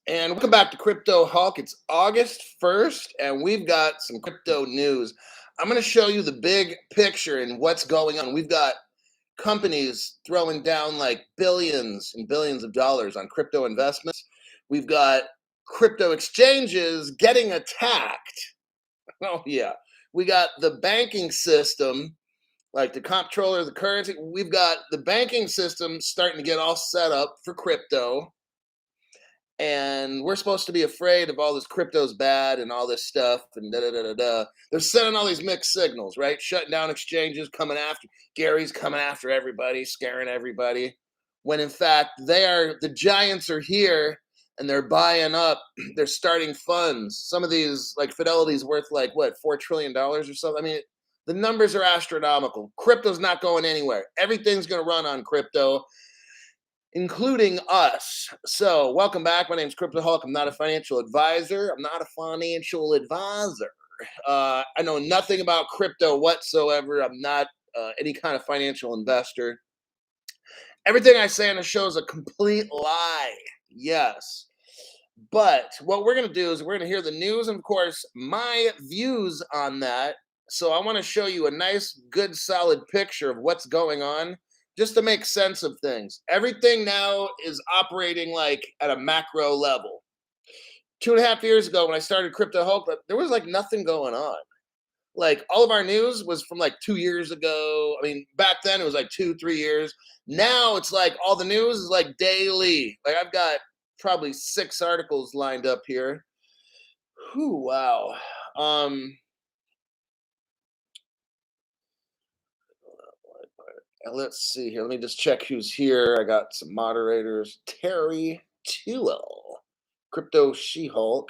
And welcome back to Crypto Hulk. It's August 1st, and we've got some crypto news. I'm going to show you the big picture and what's going on. We've got companies throwing down like billions and billions of dollars on crypto investments. We've got crypto exchanges getting attacked. Oh, yeah. We got the banking system, like the comptroller of the currency. We've got the banking system starting to get all set up for crypto, and we're supposed to be afraid of all this crypto's bad and all this stuff and da da da da da. They're sending all these mixed signals, right? Shutting down exchanges, coming after Gary's coming after everybody, scaring everybody. When in fact the giants are here and they're buying up, they're starting funds. Some of these, like Fidelity's worth like what, $4 trillion or something. I mean, the numbers are astronomical. Crypto's not going anywhere. Everything's gonna run on crypto, including us. So, welcome back. My name is Crypto Hulk. I'm not a financial advisor. I know nothing about crypto whatsoever. I'm not any kind of financial investor. Everything I say on the show is a complete lie. Yes. But what we're going to do is we're going to hear the news and, of course, my views on that. So I want to show you a nice, good, solid picture of what's going on just to make sense of things. Everything now is operating like at a macro level. 2.5 years ago when I started Crypto Hulk, there was like nothing going on. Like all of our news was from like 2 years ago. I mean, back then it was like 2, 3 years. Now it's like all the news is like daily. Like I've got probably 6 articles lined up here. Whew, wow. Let's see here. Let me just check who's here. I got some moderators. Terry Tewell, Crypto She-Hulk,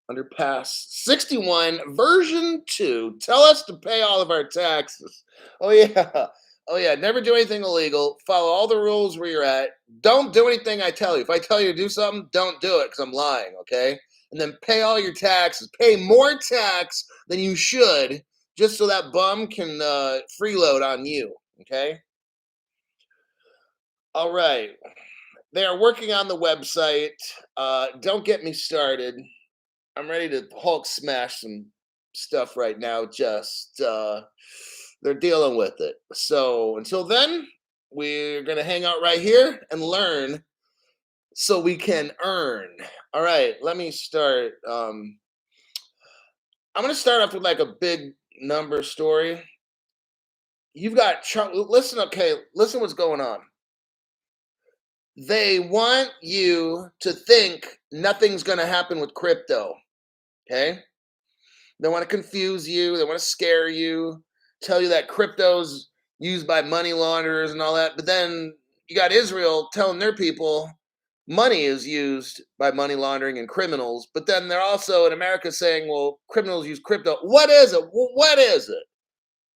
Underpass 61, version 2. Tell us to pay all of our taxes. Oh, yeah. Oh, yeah. Never do anything illegal. Follow all the rules where you're at. Don't do anything I tell you. If I tell you to do something, don't do it because I'm lying, okay? And then pay all your taxes. Pay more tax than you should just so that bum can freeload on you, okay? All right. They are working on the website. Don't get me started. I'm ready to Hulk smash some stuff right now. Just they're dealing with it. So until then, we're gonna hang out right here and learn so we can earn. All right, let me start. I'm gonna start off with like a big number story. You've got listen, okay, listen what's going on. They want you to think nothing's gonna happen with crypto. Okay. They want to confuse you. They want to scare you, tell you that crypto's used by money launderers and all that. But then you got Israel telling their people money is used by money laundering and criminals. But then they're also in America saying, well, criminals use crypto. What is it? What is it?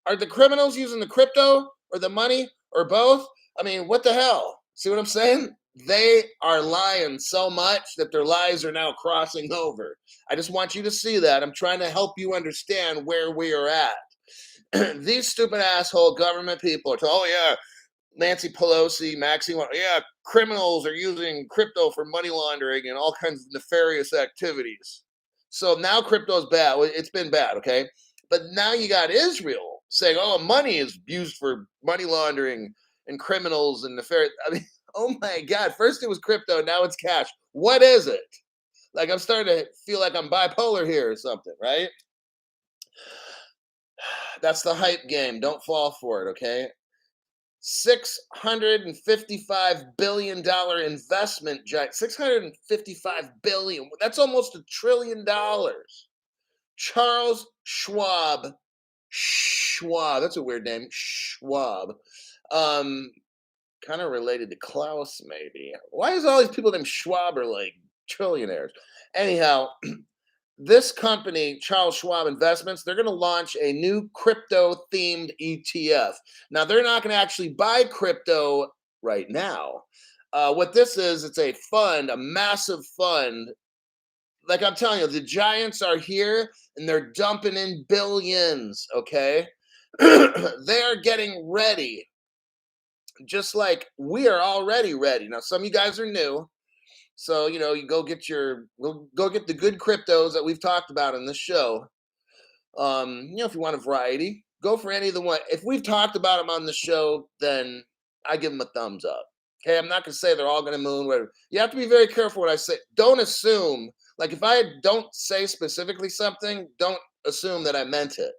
Are the criminals using the crypto or the money or both? I mean, what the hell? See what I'm saying? They are lying so much that their lies are now crossing over. I just want you to see that. I'm trying to help you understand where we are at. These stupid asshole government people are telling, oh, yeah, Nancy Pelosi, Maxine, yeah, criminals are using crypto for money laundering and all kinds of nefarious activities. So now crypto is bad. Well, it's been bad, okay? But now you got Israel saying, oh, money is used for money laundering and criminals and nefarious. I mean, oh my God. First it was crypto, now it's cash. What is it? Like I'm starting to feel like I'm bipolar here or something, right? That's the hype game. Don't fall for it, okay? $655 billion investment giant. $655 billion. That's almost $1 trillion. Charles Schwab. Schwab. That's a weird name. Schwab. Kind of related to Klaus, maybe. Why is all these people named Schwab are like trillionaires? Anyhow, this company, Charles Schwab Investments, they're going to launch a new crypto-themed ETF. Now, they're not going to actually buy crypto right now. What this is, it's a fund, a massive fund. Like I'm telling you, the giants are here and they're dumping in billions, okay? They are getting ready, just like we are already ready. Now, some of you guys are new. So, you go get the good cryptos that we've talked about in this show. If you want a variety, go for any of the one. If we've talked about them on the show, then I give them a thumbs up. Okay, I'm not gonna say they're all gonna moon. Whatever. You have to be very careful what I say. Don't assume. Like if I don't say specifically something, don't assume that I meant it.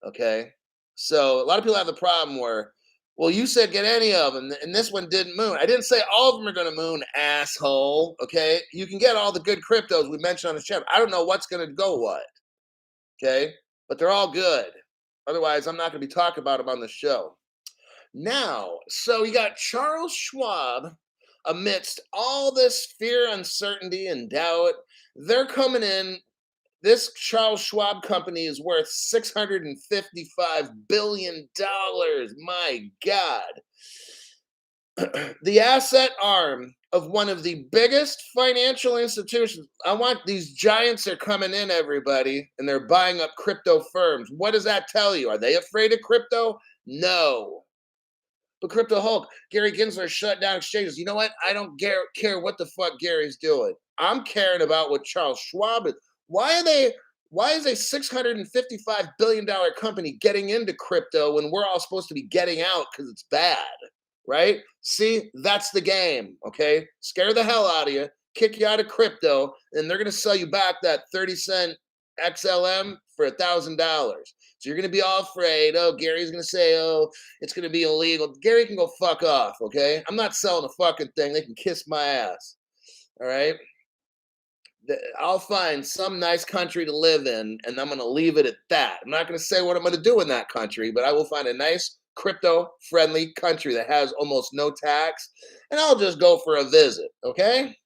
Okay. So a lot of people have the problem where, well, you said get any of them, and this one didn't moon. I didn't say all of them are going to moon, asshole. Okay. You can get all the good cryptos we mentioned on the channel. I don't know what's going to go what. Okay. But they're all good. Otherwise, I'm not going to be talking about them on the show. Now, so you got Charles Schwab amidst all this fear, uncertainty, and doubt. They're coming in. This Charles Schwab company is worth $655 billion. My God. The asset arm of one of the biggest financial institutions. I want these giants are coming in, everybody, and they're buying up crypto firms. What does that tell you? Are they afraid of crypto? No. But Crypto Hulk, Gary Gensler shut down exchanges. You know what? I don't care what the fuck Gary's doing. I'm caring about what Charles Schwab is. Why is a $655 billion company getting into crypto when we're all supposed to be getting out because it's bad? Right? See, that's the game. Okay. Scare the hell out of you, kick you out of crypto, and they're gonna sell you back that 30-cent XLM for $1,000. So you're gonna be all afraid. Oh, Gary's gonna say, oh, it's gonna be illegal. Gary can go fuck off, okay? I'm not selling a fucking thing. They can kiss my ass. All right. I'll find some nice country to live in, and I'm gonna leave it at that. I'm not gonna say what I'm gonna do in that country, but I will find a nice crypto-friendly country that has almost no tax, and I'll just go for a visit, okay?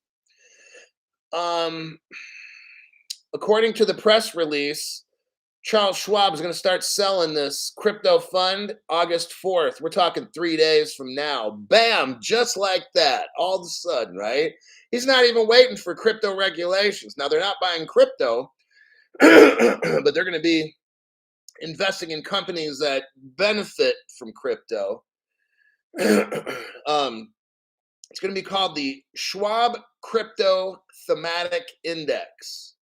According to the press release, Charles Schwab is going to start selling this crypto fund August 4th. We're talking 3 days from now. Bam, just like that, all of a sudden, right? He's not even waiting for crypto regulations. Now, they're not buying crypto, but they're going to be investing in companies that benefit from crypto. It's going to be called the Schwab Crypto Thematic Index.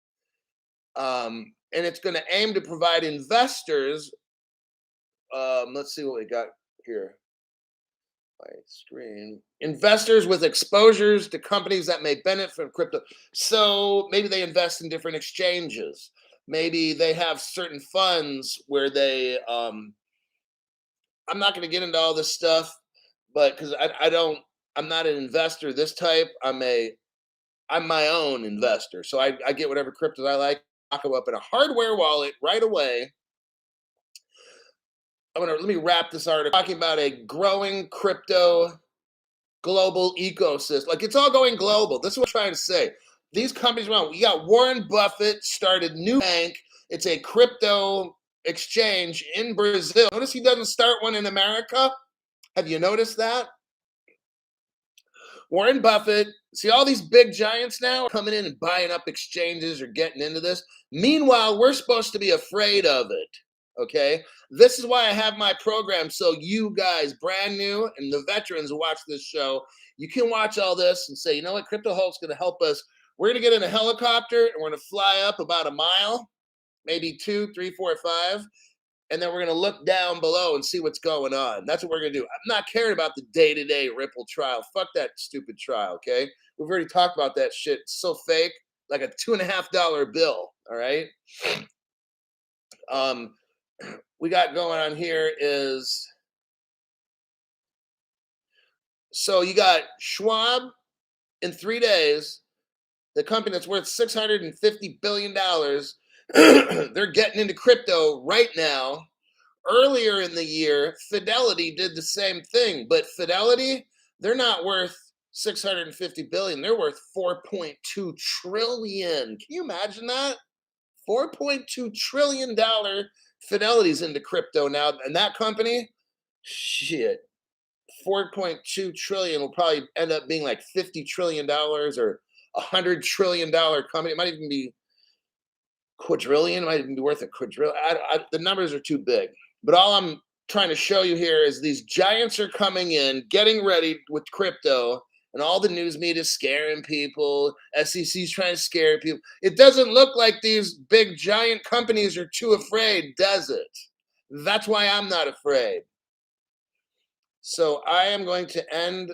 And it's going to aim to provide investors. Let's see what we got here. My screen. Investors with exposures to companies that may benefit from crypto. So maybe they invest in different exchanges. Maybe they have certain funds where they. I'm not going to get into all this stuff, but because I'm not an investor this type. I'm my own investor, so I get whatever cryptos I like. Lock them up in a hardware wallet right away. Let me wrap this article talking about a growing crypto global ecosystem. Like it's all going global. This is what I'm trying to say. These companies around. We got Warren Buffett started New Bank. It's a crypto exchange in Brazil. Notice he doesn't start one in America. Have you noticed that? Warren Buffett, see all these big giants now coming in and buying up exchanges or getting into this. Meanwhile, we're supposed to be afraid of it. Okay. This is why I have my program. So you guys, brand new and the veterans who watch this show, you can watch all this and say, you know what, Crypto Hulk's going to help us. We're going to get in a helicopter and we're going to fly up about a mile, maybe 2, 3, 4, 5. And then we're going to look down below and see what's going on. That's what we're going to do. I'm not caring about the day-to-day Ripple trial. Fuck that stupid trial, okay? We've already talked about that shit. It's so fake, like a $2.50 bill, all right? We got going on here is, so you got Schwab in 3 days, the company that's worth $650 billion, they're getting into crypto right now. Earlier in the year, Fidelity did the same thing, but Fidelity, they're not worth 650 billion. They're worth 4.2 trillion. Can you imagine that? $4.2 trillion Fidelity's into crypto now, and that company, shit, 4.2 trillion will probably end up being like $50 trillion or $100 trillion company. It might even be quadrillion. It might even be worth a quadrillion. The numbers are too big. But all I'm trying to show you here is these giants are coming in, getting ready with crypto, and all the news media is scaring people. SEC's trying to scare people. It doesn't look like these big giant companies are too afraid, does it? That's why I'm not afraid. So I am going to end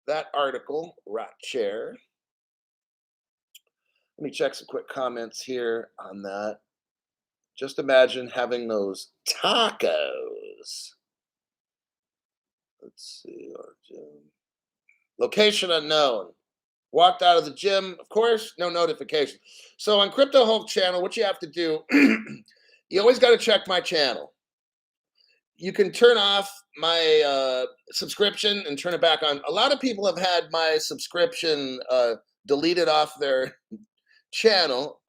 that article right chair. Let me check some quick comments here on that. Just imagine having those tacos. Let's see. Location unknown. Walked out of the gym, of course, no notification. So on Crypto Hulk channel, what you have to do, you always got to check my channel. You can turn off my subscription and turn it back on. A lot of people have had my subscription deleted off their channel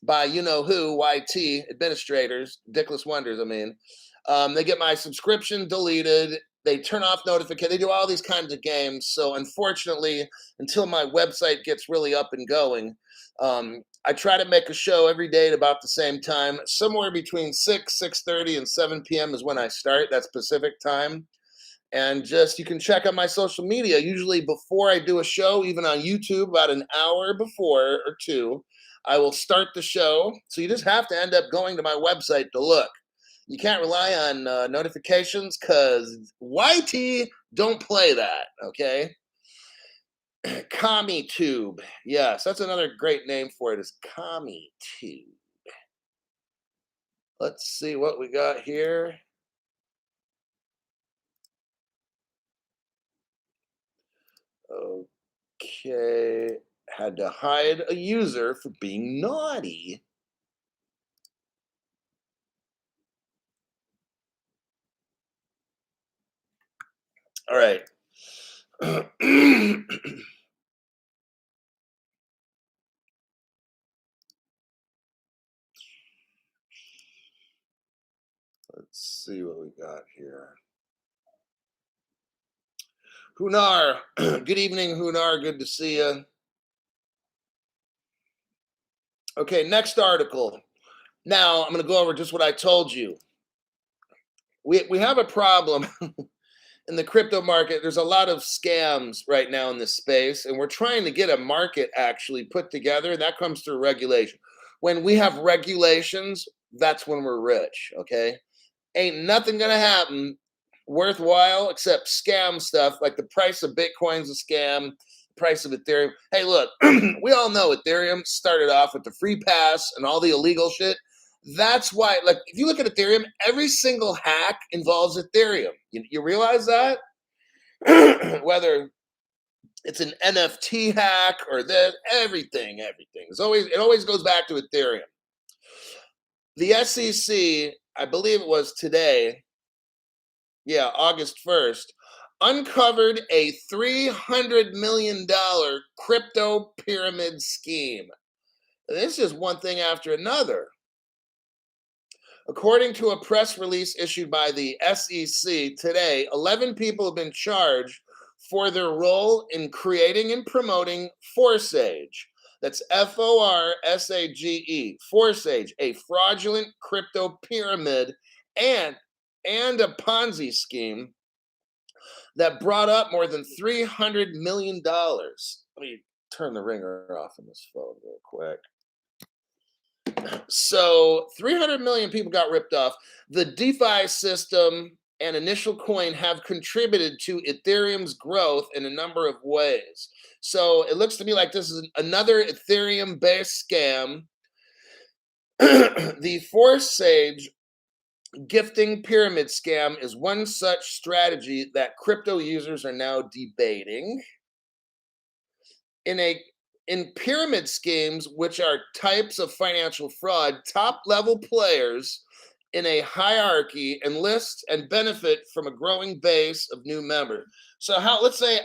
by you know who, YT administrators, Dickless Wonders. I mean, they get my subscription deleted. They turn off notifications. They do all these kinds of games. So unfortunately, until my website gets really up and going, I try to make a show every day at about the same time. Somewhere between 6:30, and 7 p.m. is when I start. That's Pacific time. And just you can check out my social media. Usually before I do a show, even on YouTube, about an hour before or two, I will start the show. So you just have to end up going to my website to look. You can't rely on notifications because YT don't play that, okay? CommieTube. Yes, that's another great name for it is CommieTube. Let's see what we got here. Okay. Had to hide a user for being naughty. All right. Let's see what we got here. Hunar. Good evening, Hunar. Good to see you. Okay, next article. Now, I'm going to go over just what I told you. We have a problem in the crypto market. There's a lot of scams right now in this space, and we're trying to get a market actually put together. That comes through regulation. When we have regulations, that's when we're rich, okay? Ain't nothing going to happen worthwhile except scam stuff like the price of Bitcoin's a scam, the price of Ethereum. Hey, look, we all know Ethereum started off with the free pass and all the illegal shit. That's why, like, if you look at Ethereum, every single hack involves Ethereum. You realize that? Whether it's an NFT hack or that, everything. It always goes back to Ethereum. The SEC, I believe it was today, yeah, August 1st, uncovered a $300 million crypto pyramid scheme. This is one thing after another. According to a press release issued by the SEC today, 11 people have been charged for their role in creating and promoting Forsage. That's Forsage, Forsage, a fraudulent crypto pyramid and a Ponzi scheme that brought up more than $300 million. Let me turn the ringer off on this phone real quick. So 300 million people got ripped off. The DeFi system and initial coin have contributed to Ethereum's growth in a number of ways. So it looks to me like this is another Ethereum-based scam. The Forsage gifting pyramid scam is one such strategy that crypto users are now debating. In pyramid schemes, which are types of financial fraud, top-level players in a hierarchy enlist and benefit from a growing base of new members. So let's say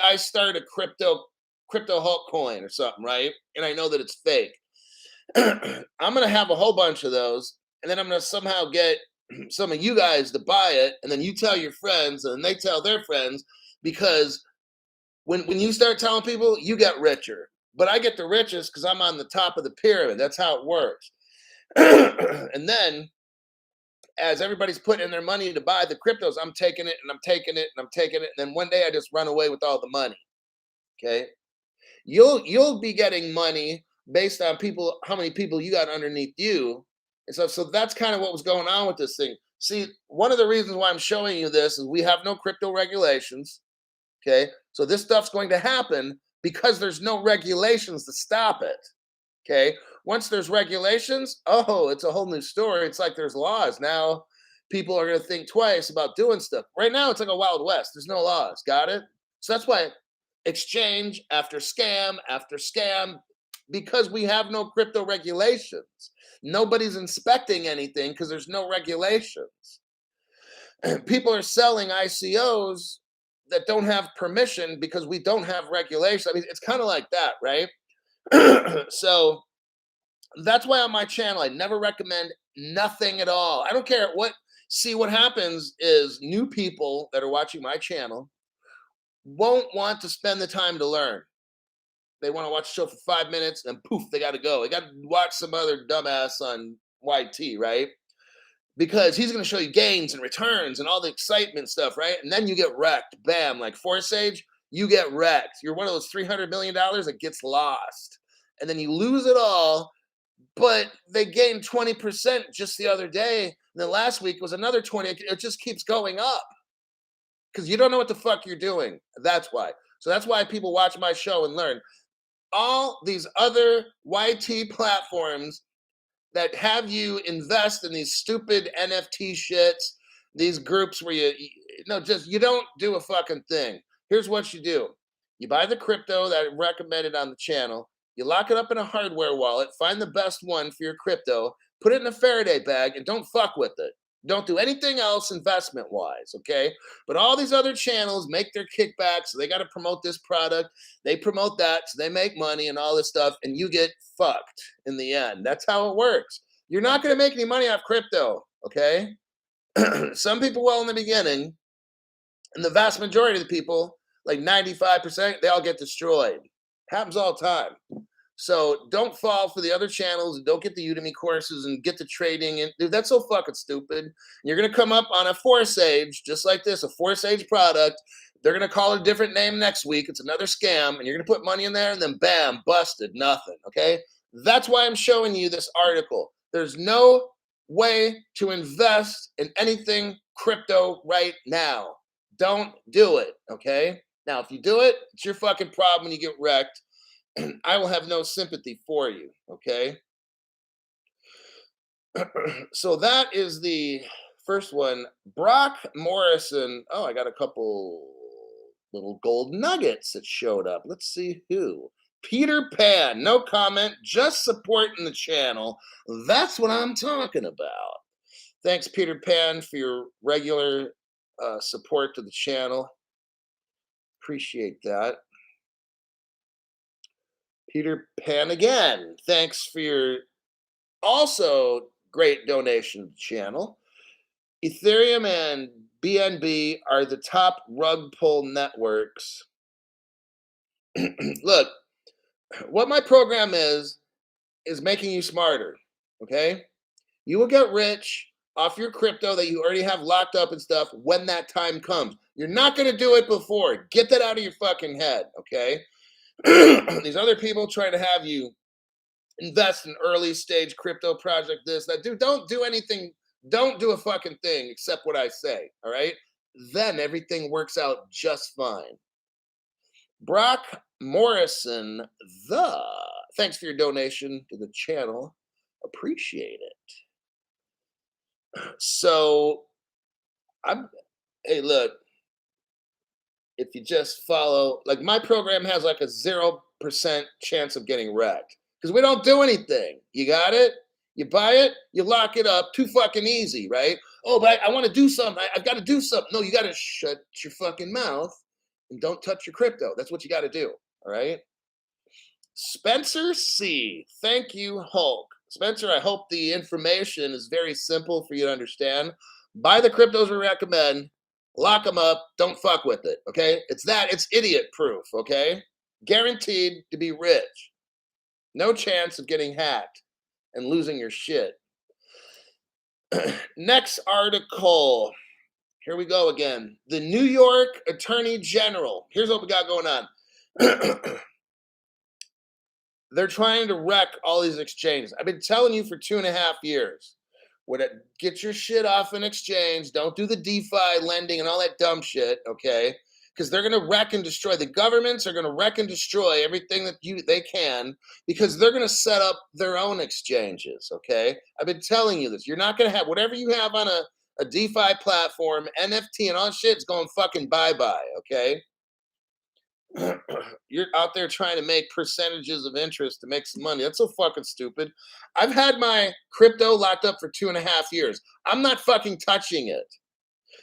I start a crypto Hulk coin or something, right? And I know that it's fake. I'm going to have a whole bunch of those, and then I'm going to somehow get some of you guys to buy it, and then you tell your friends, and they tell their friends, because when you start telling people, you get richer. But I get the richest because I'm on the top of the pyramid. That's how it works. And then as everybody's putting in their money to buy the cryptos, I'm taking it and I'm taking it and I'm taking it. And then one day I just run away with all the money. Okay. You'll be getting money based on people, how many people you got underneath you. And so that's kind of what was going on with this thing. See, one of the reasons why I'm showing you this is we have no crypto regulations. Okay. So this stuff's going to happen because there's no regulations to stop it. Okay. Once there's regulations, oh, it's a whole new story. It's like there's laws. Now people are going to think twice about doing stuff. Right now, it's like a Wild West. There's no laws. Got it? So that's why exchange after scam, because we have no crypto regulations. Nobody's inspecting anything because there's no regulations. People are selling ICOs that don't have permission because we don't have regulation. I mean, it's kind of like that, right? So that's why on my channel I never recommend nothing at all. I don't care what. See, what happens is new people that are watching my channel won't want to spend the time to learn. They want to watch the show for 5 minutes and poof, they got to go. They got to watch some other dumbass on YT, right? Because he's going to show you gains and returns and all the excitement stuff, right? And then you get wrecked. Bam, like Forsage, you get wrecked. You're one of those $300 million that gets lost. And then you lose it all, but they gained 20% just the other day. And then last week was another 20. It just keeps going up because you don't know what the fuck you're doing. That's why. So that's why people watch my show and learn. All these other YT platforms that have you invest in these stupid NFT shits, these groups where you don't do a fucking thing. Here's what you do. You buy the crypto that I recommended on the channel. You lock it up in a hardware wallet, find the best one for your crypto, put it in a Faraday bag, and don't fuck with it. Don't do anything else investment-wise, okay? But all these other channels make their kickbacks, so they got to promote this product. They promote that, so they make money and all this stuff, and you get fucked in the end. That's how it works. You're not going to make any money off crypto, okay? Some people will in the beginning, and the vast majority of the people, like 95%, they all get destroyed. Happens all the time. So don't fall for the other channels and don't get the Udemy courses and get the trading. And dude, that's so fucking stupid. You're going to come up on a Forsage, just like this, a Forsage product. They're going to call it a different name next week. It's another scam. And you're going to put money in there and then bam, busted, nothing. Okay. That's why I'm showing you this article. There's no way to invest in anything crypto right now. Don't do it. Okay. Now, if you do it, it's your fucking problem when you get wrecked. I will have no sympathy for you, okay? So that is the first one. Brock Morrison. Oh, I got a couple little gold nuggets that showed up. Let's see who. Peter Pan, no comment, just supporting the channel. That's what I'm talking about. Thanks, Peter Pan, for your regular support to the channel. Appreciate that. Peter Pan again. Thanks for your also great donation to the channel. Ethereum and BNB are the top rug pull networks. Look, what my program is making you smarter, okay? You will get rich off your crypto that you already have locked up and stuff when that time comes. You're not going to do it before. Get that out of your fucking head, okay? These other people trying to have you invest in early stage crypto project, this, that. Dude, don't do anything. Don't do a fucking thing except what I say, all right? Then everything works out just fine. Brock Morrison, thanks for your donation to the channel. Appreciate it. So, hey, look, if you just follow, like my program has like a 0% chance of getting wrecked because we don't do anything. You got it? You buy it, you lock it up. Too fucking easy, right? Oh, but I want to do something. I've got to do something. No, you got to shut your fucking mouth and don't touch your crypto. That's what you got to do, all right? Spencer C. Thank you, Hulk. Spencer, I hope the information is very simple for you to understand. Buy the cryptos we recommend. Lock them up. Don't fuck with it, okay? It's idiot proof, okay? Guaranteed to be rich. No chance of getting hacked and losing your shit. Next article. Here we go again. The New York Attorney General. Here's what we got going on. They're trying to wreck all these exchanges. I've been telling you for 2.5 years. Get your shit off an exchange. Don't do the DeFi lending and all that dumb shit, okay? Because they're going to wreck and destroy. The governments are going to wreck and destroy everything that they can, because they're going to set up their own exchanges, okay? I've been telling you this. You're not going to have whatever you have on a DeFi platform, NFT and all that shit is going fucking bye-bye, okay? You're out there trying to make percentages of interest to make some money. That's so fucking stupid. I've had my crypto locked up for 2.5 years. I'm not fucking touching it.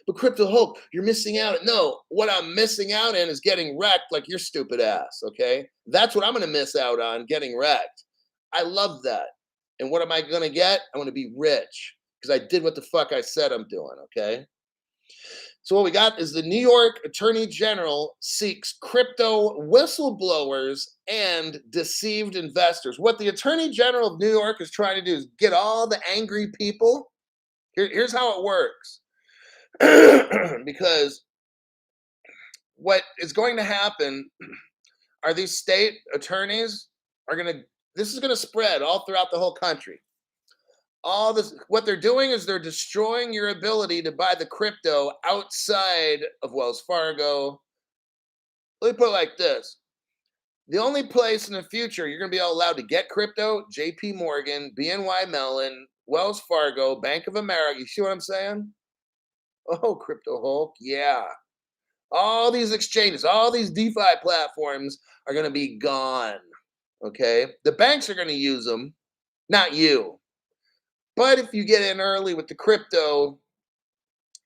But Crypto Hulk, you're missing out. No, what I'm missing out in is getting wrecked like your stupid ass, okay? That's what I'm going to miss out on, getting wrecked. I love that. And what am I going to get? I'm going to be rich because I did what the fuck I said I'm doing, okay? So what we got is the New York Attorney General seeks crypto whistleblowers and deceived investors. What the Attorney General of New York is trying to do is get all the angry people. Here's how it works. Because what is going to happen are these state attorneys this is going to spread all throughout the whole country. All this, what they're doing is they're destroying your ability to buy the crypto outside of Wells Fargo. Let me put it like this. The only place in the future you're going to be allowed to get crypto, JP Morgan, BNY Mellon, Wells Fargo, Bank of America. You see what I'm saying? Oh, Crypto Hulk, yeah. All these exchanges, all these DeFi platforms are going to be gone, okay? The banks are going to use them, not you. But if you get in early with the crypto,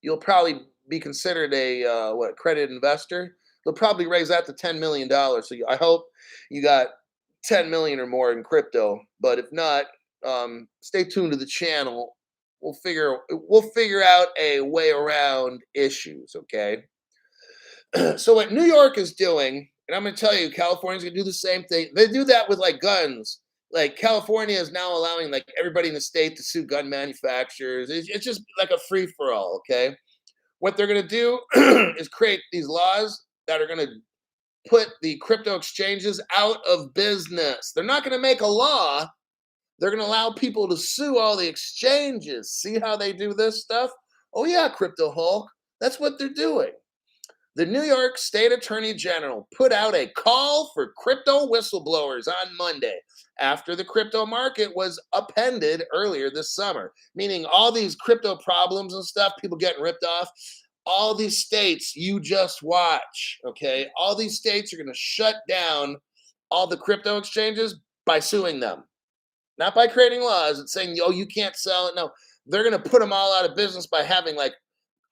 you'll probably be considered a credit investor. They'll probably raise that to $10 million. So I hope you got 10 million or more in crypto. But if not, stay tuned to the channel. We'll figure out a way around issues, okay? So what New York is doing, and I'm going to tell you, California's going to do the same thing. They do that with like guns. Like California is now allowing like everybody in the state to sue gun manufacturers. It's just like a free for all. Okay, what they're going to do is create these laws that are going to put the crypto exchanges out of business. They're not going to make a law. They're going to allow people to sue all the exchanges. See how they do this stuff? Oh yeah, Crypto Hulk. That's what they're doing. The New York State Attorney General put out a call for crypto whistleblowers on Monday after the crypto market was upended earlier this summer, meaning all these crypto problems and stuff, people getting ripped off, all these states, you just watch, okay? All these states are going to shut down all the crypto exchanges by suing them, not by creating laws and saying, oh, you can't sell it. No, they're going to put them all out of business by having like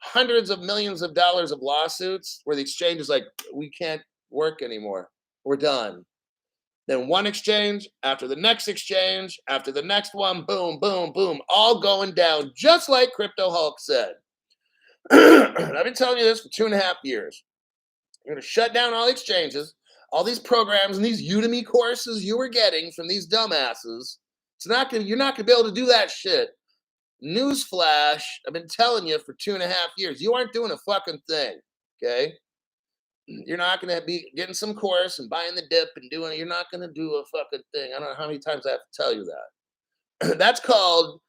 hundreds of millions of dollars of lawsuits where the exchange is like, we can't work anymore. We're done. Then one exchange after the next exchange after the next one, boom, boom, boom, all going down, just like Crypto Hulk said. I've been telling you this for 2.5 years. You're going to shut down all exchanges, all these programs and these Udemy courses you were getting from these dumbasses. You're not going to be able to do that shit. Newsflash, I've been telling you for 2.5 years, you aren't doing a fucking thing, okay? You're not going to be getting some course and buying the dip and doing it. You're not going to do a fucking thing. I don't know how many times I have to tell you that. That's called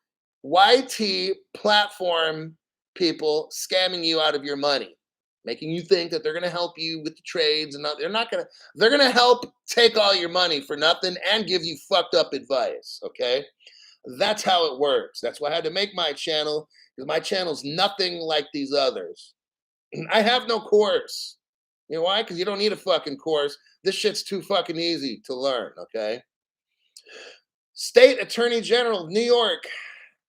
YT platform people scamming you out of your money, making you think that they're going to help you with the trades and they're going to help take all your money for nothing and give you fucked up advice, okay? That's how it works. That's why I had to make my channel, because my channel's nothing like these others. I have no course. You know why? Because you don't need a fucking course. This shit's too fucking easy to learn, okay? State Attorney General of New York,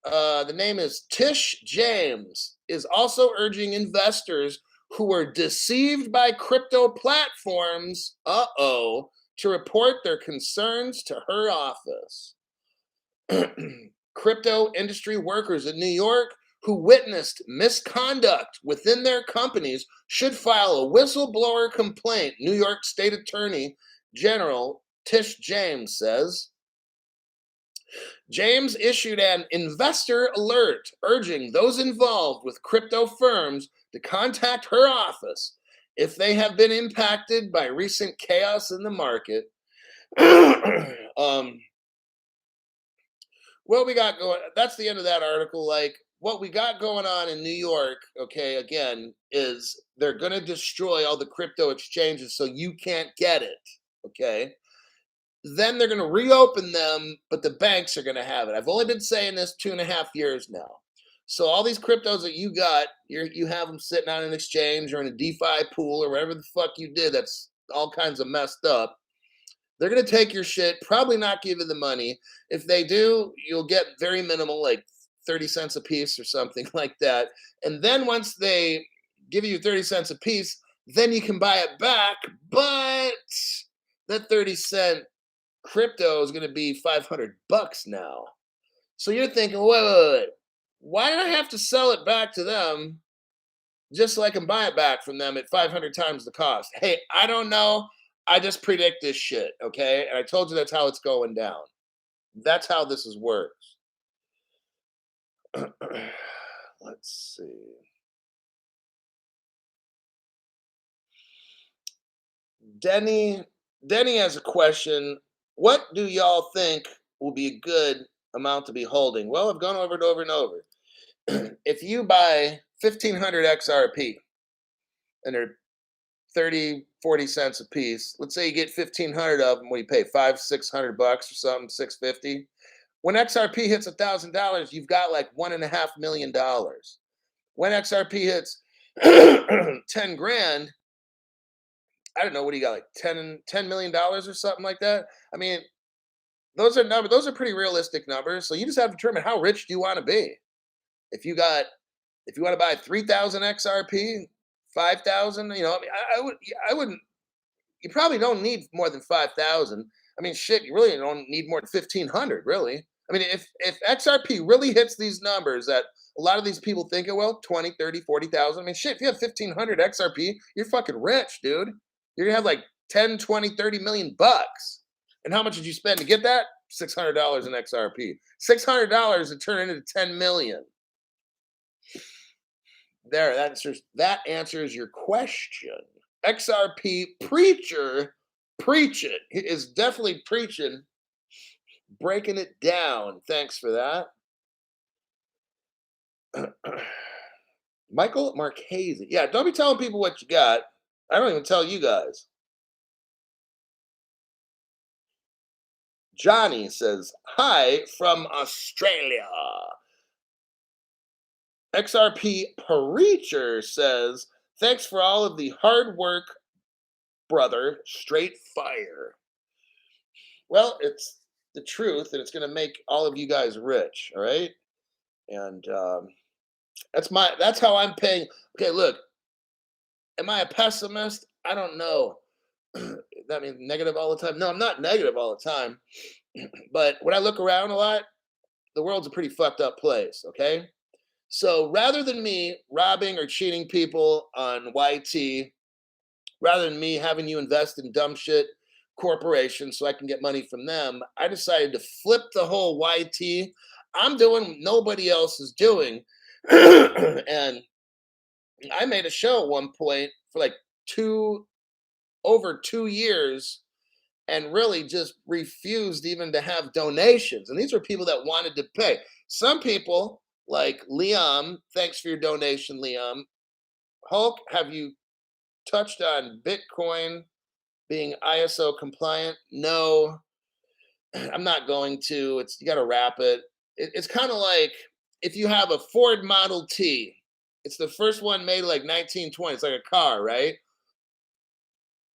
the name is Tish James, is also urging investors who were deceived by crypto platforms, to report their concerns to her office. Crypto industry workers in New York who witnessed misconduct within their companies should file a whistleblower complaint, New York State Attorney General Tish James says. James issued an investor alert urging those involved with crypto firms to contact her office if they have been impacted by recent chaos in the market. um, what we got going, that's the end of that article. Like, what we got going on in New York, okay, again, is they're going to destroy all the crypto exchanges so you can't get it, okay? Then they're going to reopen them, but the banks are going to have it. I've only been saying this 2.5 years now. So all these cryptos that you got, you have them sitting on an exchange or in a DeFi pool or whatever the fuck you did. That's all kinds of messed up. They're going to take your shit, probably not give you the money. If they do, you'll get very minimal, like 30 cents a piece or something like that. And then once they give you 30 cents a piece, then you can buy it back. But that 30-cent crypto is going to be $500 now. So you're thinking, wait. Why did I have to sell it back to them just so I can buy it back from them at 500 times the cost? Hey, I don't know. I just predict this shit, okay? And I told you that's how it's going down. That's how this is works. Let's see. Denny has a question. What do y'all think will be a good amount to be holding? Well, I've gone over it over and over. If you buy 1,500 XRP and they're 30, 40 cents a piece, let's say you get 1,500 of them, what do you pay, $500-600 or something, 650. When XRP hits $1,000, you've got like $1.5 million. When XRP hits 10 grand, I don't know, what do you got, like $10 million or something like that? I mean, those are pretty realistic numbers. So you just have to determine how rich do you want to be. If you want to buy 3,000 XRP, 5,000, I mean, I wouldn't. You probably don't need more than 5,000. I mean, shit, you really don't need more than 1,500, really. I mean, if XRP really hits these numbers that a lot of these people think it will, 20, 30, 40,000. I mean, shit, if you have 1,500 XRP, you're fucking rich, dude. You're gonna have like 10, 20, 30 million bucks. And how much did you spend to get that? $600 in XRP. $600 to turn into 10 million. There, that answers your question. XRP preacher, preach it. He is definitely preaching, breaking it down. Thanks for that. Michael Marchese. Yeah, don't be telling people what you got. I don't even tell you guys. Johnny says, hi from Australia. XRP Preacher says, thanks for all of the hard work, brother. Straight fire. Well, it's the truth, and it's going to make all of you guys rich, all right? And that's how I'm paying. Okay, look, am I a pessimist? I don't know. That means negative all the time. No, I'm not negative all the time. But when I look around a lot, the world's a pretty fucked up place, okay? So rather than me robbing or cheating people on YT, rather than me having you invest in dumb shit corporations so I can get money from them, I decided to flip the whole YT. I'm doing what nobody else is doing. And I made a show at one point for like over 2 years and really just refused even to have donations. And these were people that wanted to pay. Some people, like Liam, thanks for your donation, Liam. Hulk, have you touched on Bitcoin being ISO compliant? No, I'm not going to. You got to wrap it. It's kind of like if you have a Ford Model T. It's the first one made like 1920. It's like a car, right?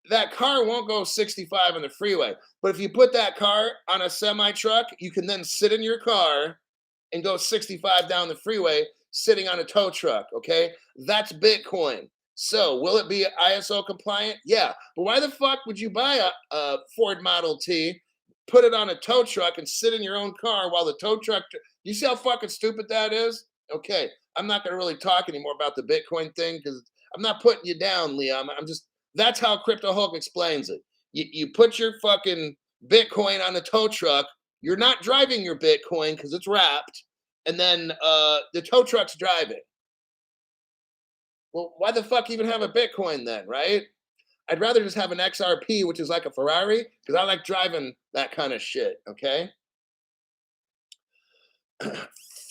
That car won't go 65 on the freeway. But if you put that car on a semi truck, you can then sit in your car and go 65 down the freeway sitting on a tow truck, okay? That's Bitcoin. So will it be ISO compliant? Yeah. But why the fuck would you buy a Ford Model T, put it on a tow truck and sit in your own car while the tow truck, you see how fucking stupid that is? Okay. I'm not going to really talk anymore about the Bitcoin thing because I'm not putting you down, Liam. That's how Crypto Hulk explains it. You put your fucking Bitcoin on the tow truck, you're not driving your Bitcoin because it's wrapped, and then the tow truck's driving. Well, why the fuck even have a Bitcoin then, right? I'd rather just have an XRP, which is like a Ferrari, because I like driving that kind of shit. Okay.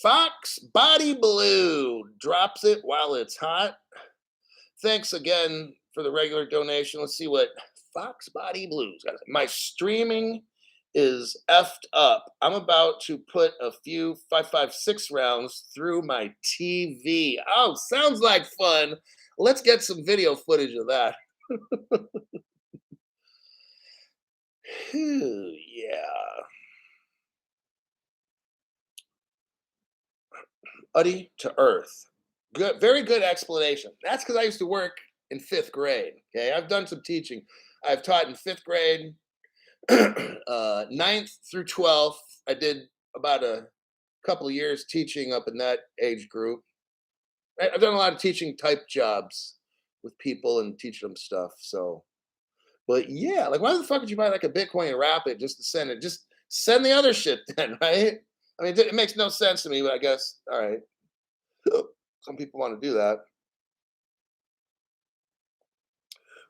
Fox Body Blue drops it while it's hot. Thanks again for the regular donation. Let's see what Fox Body Blues got. My streaming is effed up. I'm about to put a few 5.56 rounds through my TV. Oh, sounds like fun. Let's get some video footage of that. Yeah. Uddy to earth. Good, very good explanation. That's because I used to work in fifth grade. Okay, I've done some teaching. I've taught in fifth grade, ninth through 12th. I did about a couple of years teaching up in that age group. I've done a lot of teaching type jobs with people and teach them stuff. So, but yeah, like why the fuck would you buy like a Bitcoin and wrap it just to send it? Just send the other shit then, right? I mean, it makes no sense to me, but I guess all right. Some people want to do that.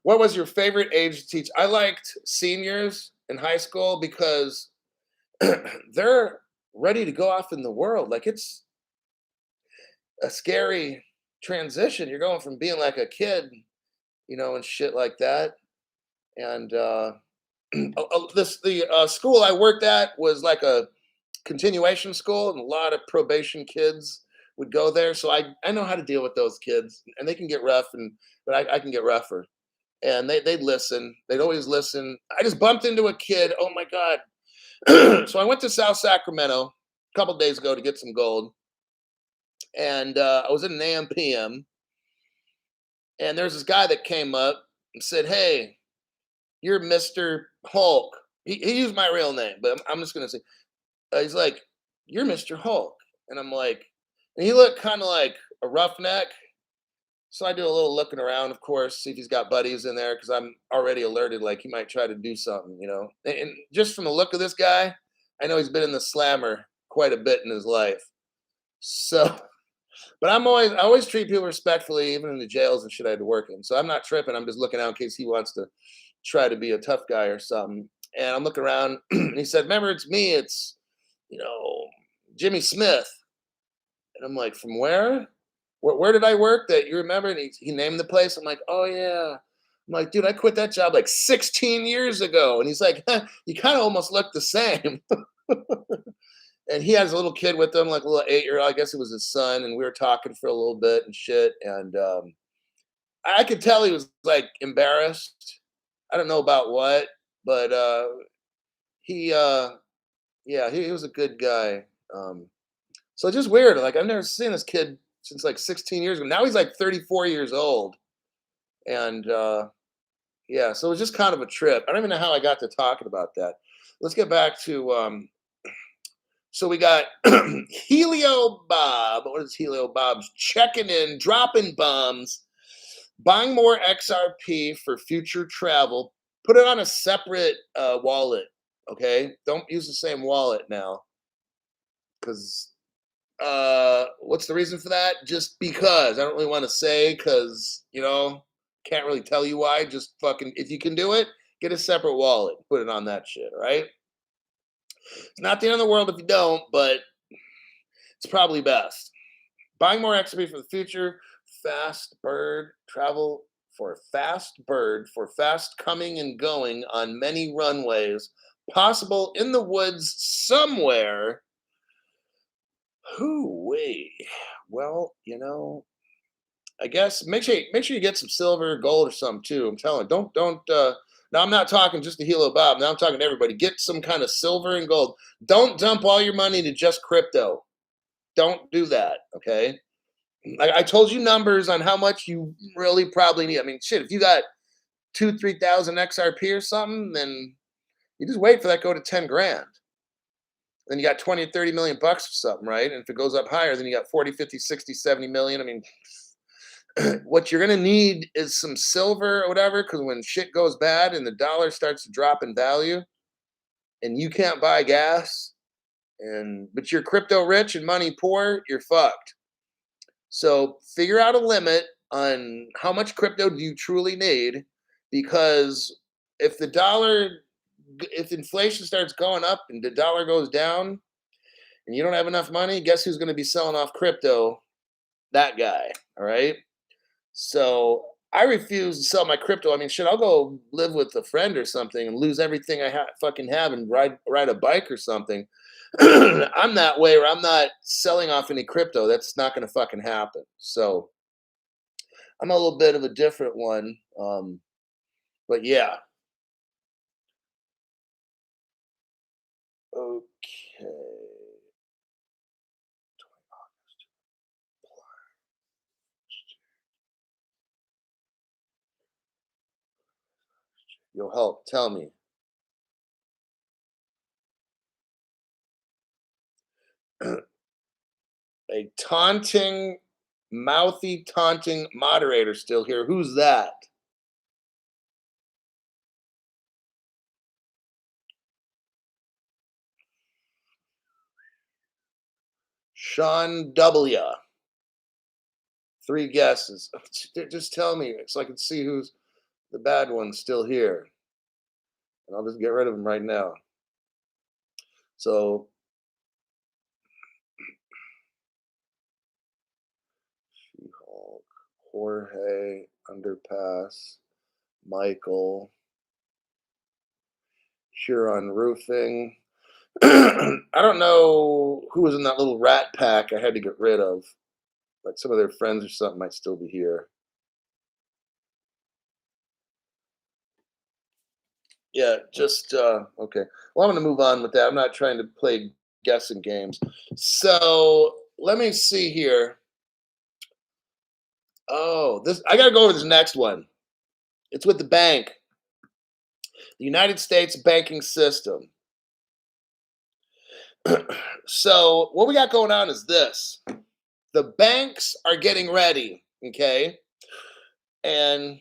What was your favorite age to teach? I liked seniors in high school because they're ready to go off in the world. Like it's a scary transition. You're going from being like a kid, and shit like that. And the school I worked at was like a continuation school, and a lot of probation kids would go there. So I know how to deal with those kids, and they can get rough, but I can get rougher. And they'd listen. They'd always listen. I just bumped into a kid. Oh my god! So I went to South Sacramento a couple days ago to get some gold, and I was in an AM/PM, and there's this guy that came up and said, "Hey, you're Mr. Hulk." He used my real name, but I'm just gonna say, he's like, "You're Mr. Hulk," and I'm like, and he looked kind of like a roughneck. So I do a little looking around, of course, see if he's got buddies in there because I'm already alerted, like he might try to do something. And just from the look of this guy, I know he's been in the slammer quite a bit in his life. So, but I always treat people respectfully, even in the jails and shit I had to work in. So I'm not tripping. I'm just looking out in case he wants to try to be a tough guy or something. And I'm looking around, and he said, "Remember, it's me. It's you know Jimmy Smith." And I'm like, "From where? Where did I work that you remember?" And he named the place. I'm like, "Oh yeah." I'm like, "Dude, I quit that job like 16 years ago." And he's like, "You kind of almost look the same." And he has a little kid with him, like a little 8-year-old. I guess it was his son. And we were talking for a little bit and shit. And I could tell he was like embarrassed. I don't know about what, but he, yeah, he was a good guy. So just weird. Like I've never seen this kid since like 16 years ago. Now he's like 34 years old. And yeah, so it was just kind of a trip. I don't even know how I got to talking about that. Let's get back to so we got Helio Bob. What is Helio Bob's checking in, dropping bombs, buying more XRP for future travel. Put it on a separate wallet. Okay. Don't use the same wallet now. Because what's the reason for that? Just because I don't really want to say because can't really tell you why. Just fucking if you can do it, get a separate wallet, put it on that shit, right? It's not the end of the world if you don't, but it's probably best. Buying more XP for the future, fast bird travel for fast bird for fast coming and going on many runways, possible in the woods somewhere. Hoo-wee. Well, I guess make sure you get some silver, gold, or something too. I'm telling you, don't. Now I'm not talking just to Hilo Bob. Now I'm talking to everybody. Get some kind of silver and gold. Don't dump all your money into just crypto. Don't do that. Okay. I told you numbers on how much you really probably need. I mean, shit. If you got 2,000-3,000 XRP or something, then you just wait for that to go to 10 grand. Then you got 20 or 30 million bucks or something, right? And if it goes up higher, then you got 40, 50, 60, 70 million. I mean, what you're going to need is some silver or whatever, because when shit goes bad and the dollar starts to drop in value and you can't buy gas, But you're crypto rich and money poor, you're fucked. So figure out a limit on how much crypto do you truly need, because if the dollar, if inflation starts going up and the dollar goes down and you don't have enough money, guess who's going to be selling off crypto? That guy. All right. So I refuse to sell my crypto. I mean, shit, I'll go live with a friend or something and lose everything I fucking have and ride a bike or something. I'm that way, where I'm not selling off any crypto. That's not going to fucking happen. So I'm a little bit of a different one. But yeah. Okay. You'll help. Tell me. A taunting, mouthy, taunting moderator still here. Who's that? Sean W. Three guesses. Just tell me so I can see who's the bad one still here. And I'll just get rid of him right now. So, She-Hulk, Jorge, Underpass, Michael, Huron Roofing. I don't know who was in that little rat pack I had to get rid of. Like some of their friends or something might still be here. Yeah, just okay. Well, I'm going to move on with that. I'm not trying to play guessing games. So let me see here. Oh, this I got to go over this next one. It's with the bank, the United States banking system. So what we got going on is this: the banks are getting ready. Okay, and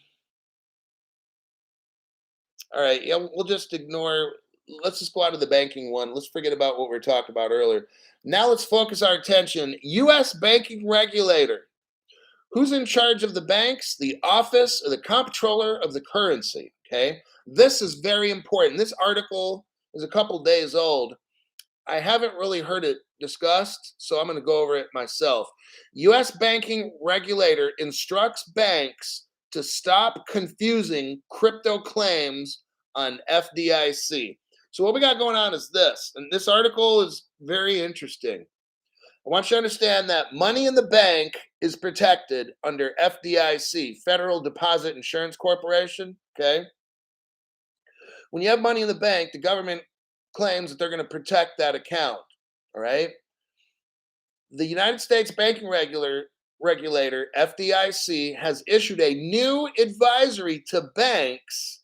all right, yeah, we'll just ignore. Let's just go out of the banking one. Let's forget about what we were talking about earlier. Now let's focus our attention. U.S. banking regulator. Who's in charge of the banks? The office or the comptroller of the currency. Okay, this is very important. This article is a couple days old. I haven't really heard it discussed, so I'm going to go over it myself. U.S. banking regulator instructs banks to stop confusing crypto claims on FDIC. So, what we got going on is this, and this article is very interesting. I want you to understand that money in the bank is protected under FDIC, Federal Deposit Insurance Corporation. Okay. When you have money in the bank, the government claims that they're going to protect that account. All right. The United States banking regulator, FDIC, has issued a new advisory to banks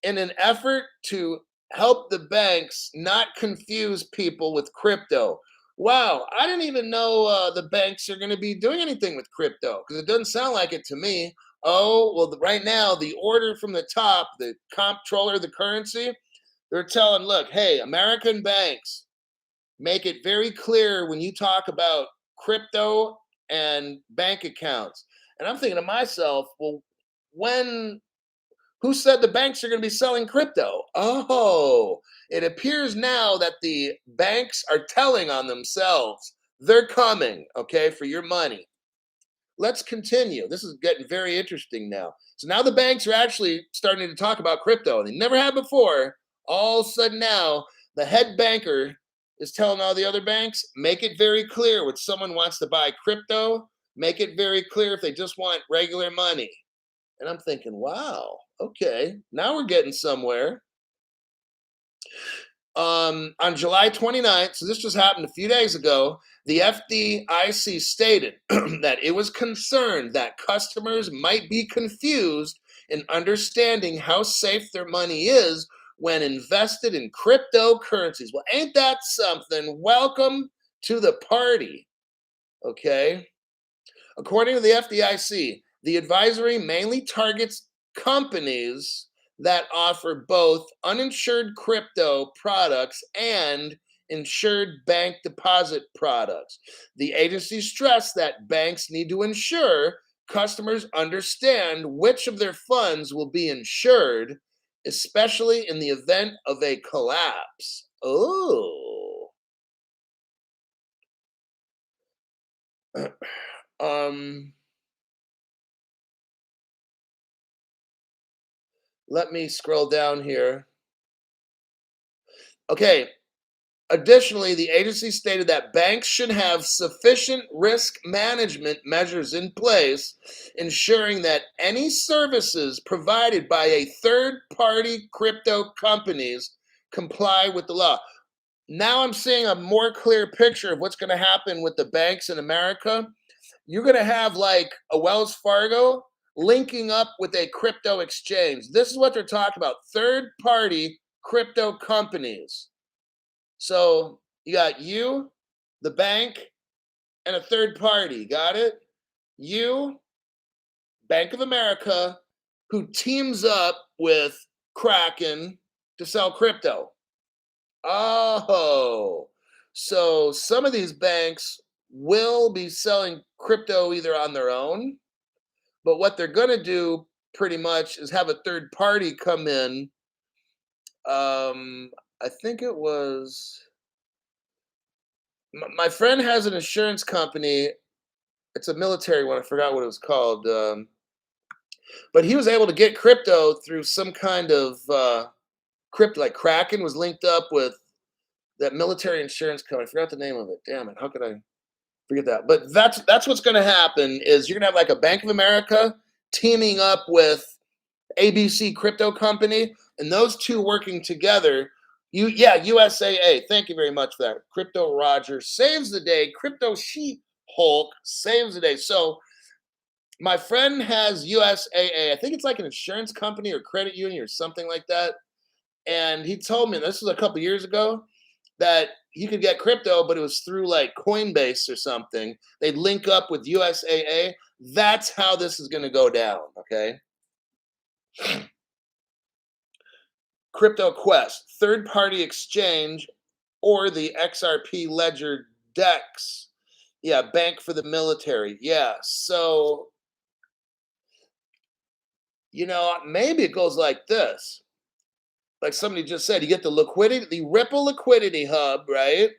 in an effort to help the banks not confuse people with crypto. Wow, I didn't even know the banks are going to be doing anything with crypto, because it doesn't sound like it to me. Oh, well, right now, the order from the top, the comptroller of the currency, they're telling, look, hey, American banks, make it very clear when you talk about crypto and bank accounts. And I'm thinking to myself, well, when who said the banks are going to be selling crypto? Oh, it appears now that the banks are telling on themselves. They're coming, okay, for your money. Let's continue. This is getting very interesting now. So now the banks are actually starting to talk about crypto. They never had before. All of a sudden now, the head banker is telling all the other banks, make it very clear when someone wants to buy crypto, make it very clear if they just want regular money. And I'm thinking, wow, okay, now we're getting somewhere. On July 29th, so this just happened a few days ago, the FDIC stated that it was concerned that customers might be confused in understanding how safe their money is when invested in cryptocurrencies. Well, ain't that something? Welcome to the party. Okay. According to the FDIC, the advisory mainly targets companies that offer both uninsured crypto products and insured bank deposit products. The agency stressed that banks need to ensure customers understand which of their funds will be insured, especially in the event of a collapse. Oh. um, Let me scroll down here. Okay. Additionally, the agency stated that banks should have sufficient risk management measures in place, ensuring that any services provided by a third party crypto companies comply with the law. Now I'm seeing a more clear picture of what's going to happen with the banks in America. You're going to have like a Wells Fargo linking up with a crypto exchange. This is what they're talking about, third party crypto companies. So you got you, the bank, and a third party. Got it? You, Bank of America, who teams up with Kraken to sell crypto. Oh, so some of these banks will be selling crypto either on their own, but what they're going to do pretty much is have a third party come in. I think it was my friend has an insurance company. It's a military one. I forgot what it was called. But he was able to get crypto through some kind of crypto, like Kraken was linked up with that military insurance company. I forgot the name of it. Damn it! How could I forget that? But that's what's going to happen. Is you're going to have like a Bank of America teaming up with ABC crypto company, and those two working together. USAA. Thank you very much for that. Crypto Roger saves the day. Crypto She Hulk saves the day. So my friend has USAA. I think it's like an insurance company or credit union or something like that. And he told me this was a couple years ago that he could get crypto, but it was through like Coinbase or something. They'd link up with USAA. That's how this is going to go down. Okay. Crypto Quest, third party exchange, or the XRP Ledger DEX. Yeah, bank for the military. Yeah. So, maybe it goes like this. Like somebody just said, you get the liquidity, the Ripple liquidity hub, right?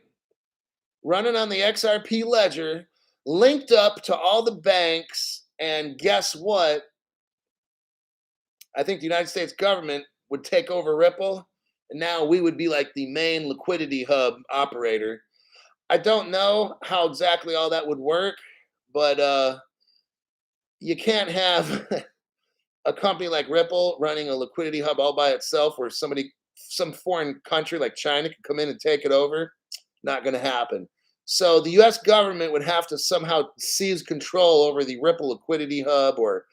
Running on the XRP ledger, linked up to all the banks. And guess what? I think the United States government would take over Ripple. And now we would be like the main liquidity hub operator. I don't know how exactly all that would work, but you can't have a company like Ripple running a liquidity hub all by itself where some foreign country like China could come in and take it over. Not going to happen. So the US government would have to somehow seize control over the Ripple liquidity hub, or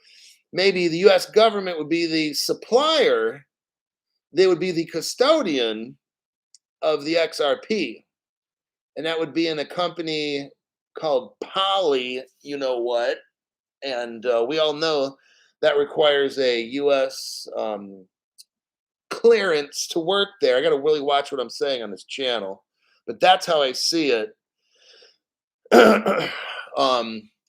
maybe the US government would be the supplier. They would be the custodian of the XRP. And that would be in a company called Poly, you know what? And we all know that requires a U.S. Clearance to work there. I got to really watch what I'm saying on this channel, but that's how I see it.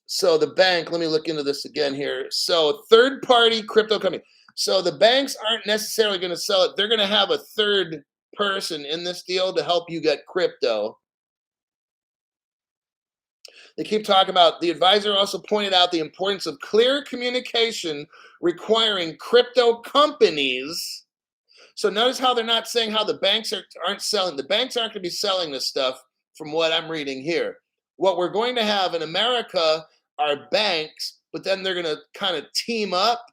So the bank, let me look into this again here. So third-party crypto company. So the banks aren't necessarily going to sell it. They're going to have a third person in this deal to help you get crypto. They keep talking about the advisor also pointed out the importance of clear communication requiring crypto companies. So notice how they're not saying how the banks aren't selling. The banks aren't going to be selling this stuff from what I'm reading here. What we're going to have in America are banks, but then they're going to kind of team up.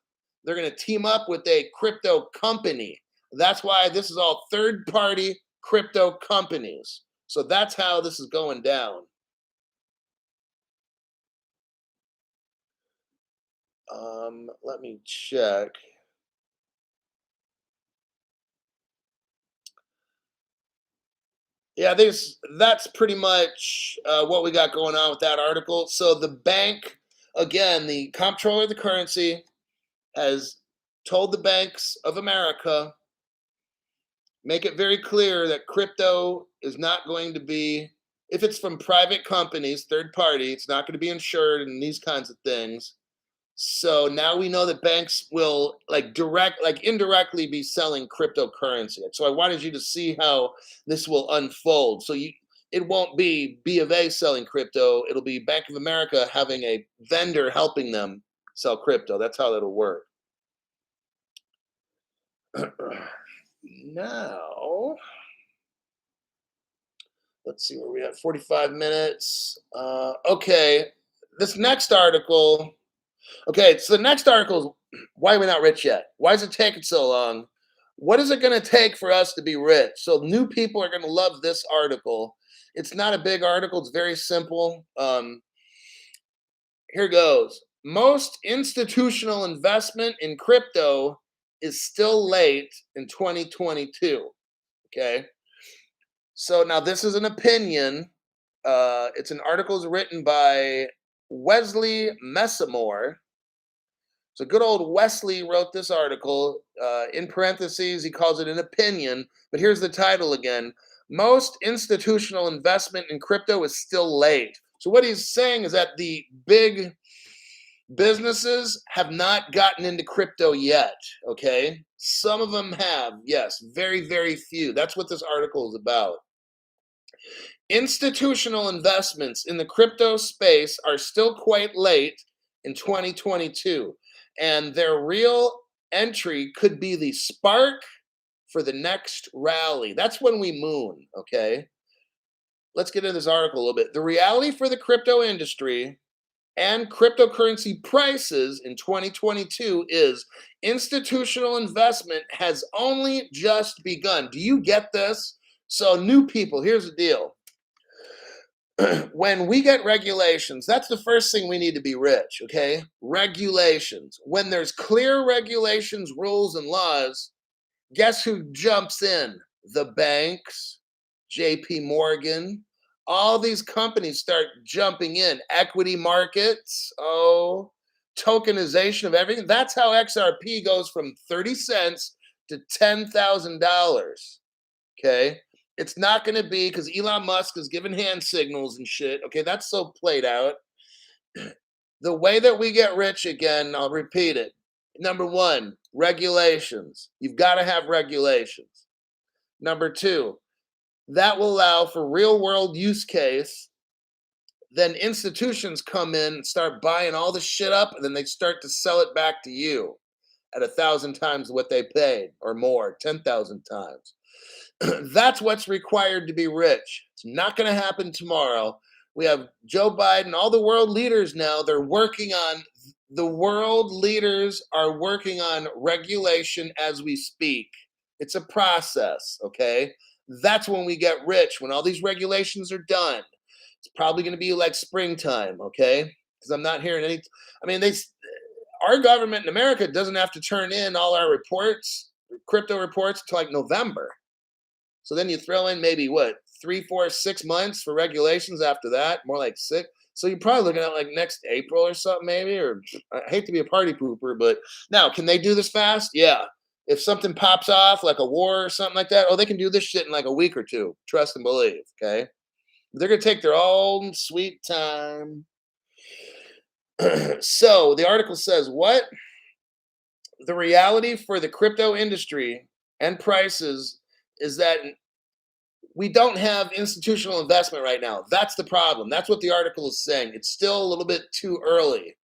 They're going to team up with a crypto company. That's why this is all third-party crypto companies. So that's how this is going down. Let me check. Yeah, that's pretty much what we got going on with that article. So the bank, again, the comptroller of the currency has told the banks of America Make it very clear that crypto is not going to be, if it's from private companies, third party, it's not going to be insured and these kinds of things. So now we know that banks will like indirectly be selling cryptocurrency. So I wanted you to see how this will unfold. It won't be B of A selling crypto. It'll be Bank of America having a vendor helping them sell crypto. That's how that'll work. Now, let's see where we at. 45 minutes. Okay, this next article. Okay, so the next article is why we're not rich yet. Why is it taking so long? What is it going to take for us to be rich? So new people are going to love this article. It's not a big article. It's very simple. Here goes. Most institutional investment in crypto is still late in 2022. Okay. So now this is an opinion. It's an article written by Wesley Messamore. So good old Wesley wrote this article. In parentheses, he calls it an opinion. But here's the title again. Most institutional investment in crypto is still late. So what he's saying is that the big businesses have not gotten into crypto yet, okay? Some of them have, yes, very, very few. That's what this article is about. Institutional investments in the crypto space are still quite late in 2022, and their real entry could be the spark for the next rally. That's when we moon, okay? Let's get into this article a little bit. The reality for the crypto industry and cryptocurrency prices in 2022 is institutional investment has only just begun. Do you get this? So, new people, here's the deal. When we get regulations, that's the first thing we need to be rich, okay? Regulations. When there's clear regulations, rules, and laws, guess who jumps in? The banks, JP Morgan, all these companies start jumping in. Equity markets, tokenization of everything. That's how XRP goes from 30 cents to $10,000. Okay. It's not going to be because Elon Musk is giving hand signals and shit. Okay. That's so played out. The way that we get rich again, I'll repeat it. Number one, regulations. You've got to have regulations. Number two, that will allow for real world use case. Then institutions come in and start buying all the shit up, and then they start to sell it back to you at 1,000 times what they paid or more, 10,000 times. That's what's required to be rich. It's not going to happen tomorrow. We have Joe Biden, all the world leaders now, the world leaders are working on regulation as we speak. It's a process, okay? That's when we get rich, when all these regulations are done. It's probably going to be like springtime, okay? Because I'm not hearing any. I mean, our government in America doesn't have to turn in all our reports, crypto reports, until like November. So then you throw in maybe what, 3, 4, 6 months for regulations after that, more like 6. So you're probably looking at like next April or something, maybe. Or I hate to be a party pooper, but now can they do this fast? Yeah. If something pops off, like a war or something like that, they can do this shit in like a week or two. Trust and believe, okay? They're going to take their own sweet time. So the article says, what? The reality for the crypto industry and prices is that we don't have institutional investment right now. That's the problem. That's what the article is saying. It's still a little bit too early.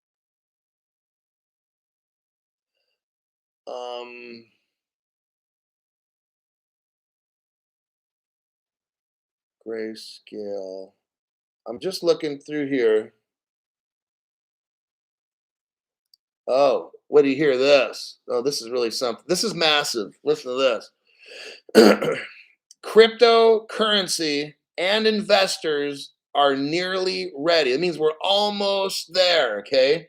Grayscale. I'm just looking through here. Oh, what do you hear this? Oh, this is really something. This is massive. Listen to this. Cryptocurrency and investors are nearly ready. It means we're almost there, okay?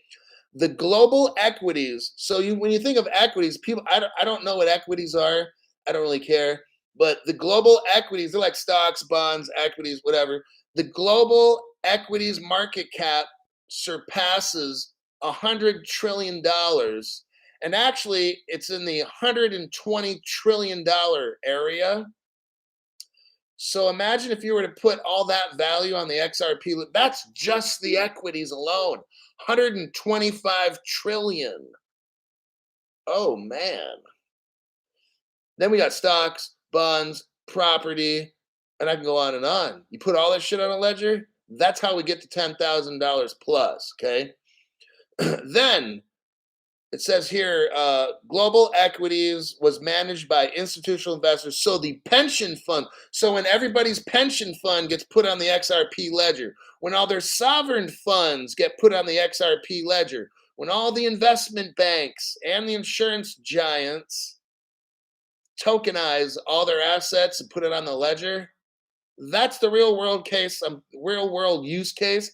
The global equities. So when you think of equities, people, I don't know what equities are. I don't really care. But the global equities, they're like stocks, bonds, equities, whatever. The global equities market cap surpasses $100 trillion, And actually, it's in the $120 trillion area. So imagine if you were to put all that value on the XRP, that's just the equities alone. 125 trillion. Oh man. Then we got stocks, bonds, property, and I can go on and on. You put all that shit on a ledger, that's how we get to $10,000 plus, okay? Then it says here, global equities was managed by institutional investors. So the pension fund, so when everybody's pension fund gets put on the XRP ledger, when all their sovereign funds get put on the XRP ledger, when all the investment banks and the insurance giants tokenize all their assets and put it on the ledger, that's the real world case, real world use case.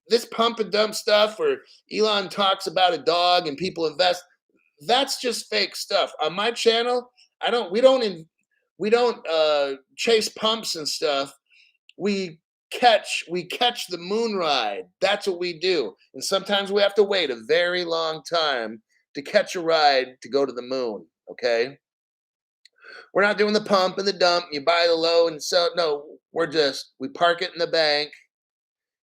This pump and dump stuff where Elon talks about a dog and people invest, that's just fake stuff. On my channel, we don't chase pumps and stuff. We catch the moon ride. That's what we do. And sometimes we have to wait a very long time to catch a ride to go to the moon, okay? We're not doing the pump and the dump, you buy the low and sell. No, we park it in the bank.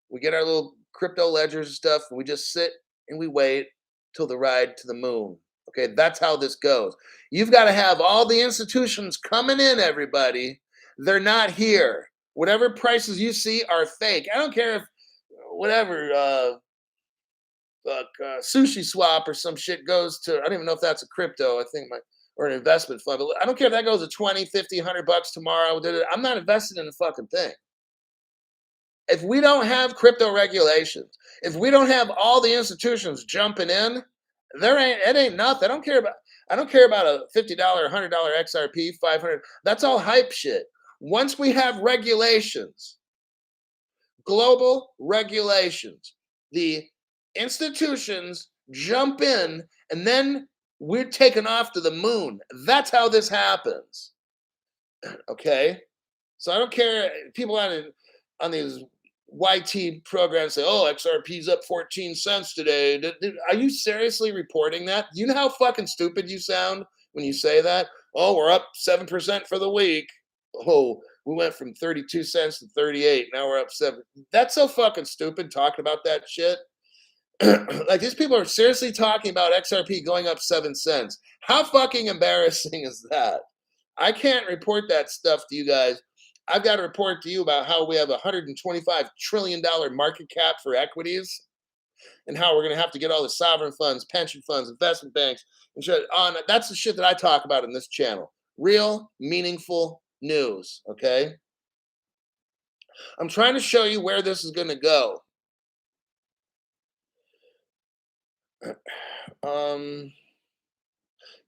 We get our little crypto ledgers and stuff, and we just sit and we wait till the ride to the moon. Okay, that's how this goes. You've got to have all the institutions coming in, everybody. They're not here. Whatever prices you see are fake. I don't care if whatever sushi swap or some shit goes to, I don't even know if that's a crypto, I think or an investment fund. But I don't care if that goes to 20, 50, 100 bucks tomorrow. I'm not invested in the fucking thing. If we don't have crypto regulations, if we don't have all the institutions jumping in, it ain't nothing. I don't care about a $50, $100 XRP, 500. That's all hype shit. Once we have regulations, global regulations, the institutions jump in, and then we're taken off to the moon. That's how this happens. Okay? So I don't care. People on these YT programs say, oh, XRP's up 14 cents today. Are you seriously reporting that? Do you know how fucking stupid you sound when you say that? Oh, we're up 7% for the week. Oh, we went from 32 cents to 38. Now we're up 7. That's so fucking stupid talking about that shit. Like, these people are seriously talking about XRP going up 7 cents. How fucking embarrassing is that? I can't report that stuff to you guys. I've got to report to you about how we have a $125 trillion market cap for equities and how we're going to have to get all the sovereign funds, pension funds, investment banks, and shit on. That's the shit that I talk about in this channel. Real, meaningful news, okay? I'm trying to show you where this is going to go.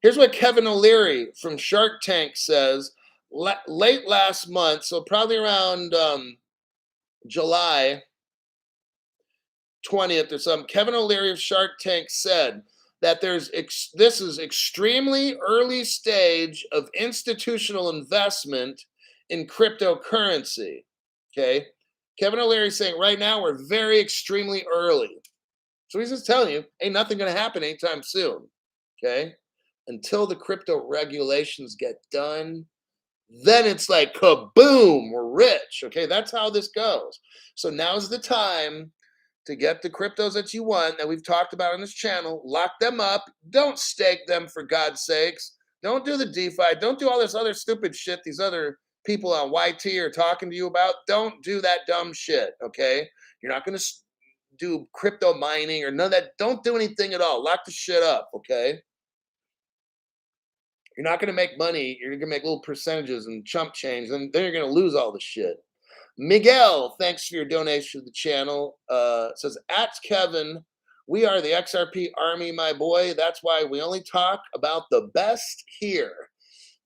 Here's what Kevin O'Leary from Shark Tank says. Late last month, so probably around July 20th or something, Kevin O'Leary of Shark Tank said that this is extremely early stage of institutional investment in cryptocurrency. Okay, Kevin O'Leary is saying right now we're very extremely early. So he's just telling you, ain't nothing going to happen anytime soon. Okay, until the crypto regulations get done. Then it's like kaboom, we're rich. Okay, that's how this goes. So now's the time to get the cryptos that you want that we've talked about on this channel. Lock them up. Don't stake them, for God's sakes. Don't do the DeFi. Don't do all this other stupid shit these other people on YT are talking to you about. Don't do that dumb shit, okay? You're not going to do crypto mining or none of that. Don't do anything at all. Lock the shit up, okay? You're not going to make money. You're going to make little percentages and chump change, and then you're going to lose all the shit. Miguel, thanks for your donation to the channel. Says, at Kevin, we are the XRP army, my boy. That's why we only talk about the best here.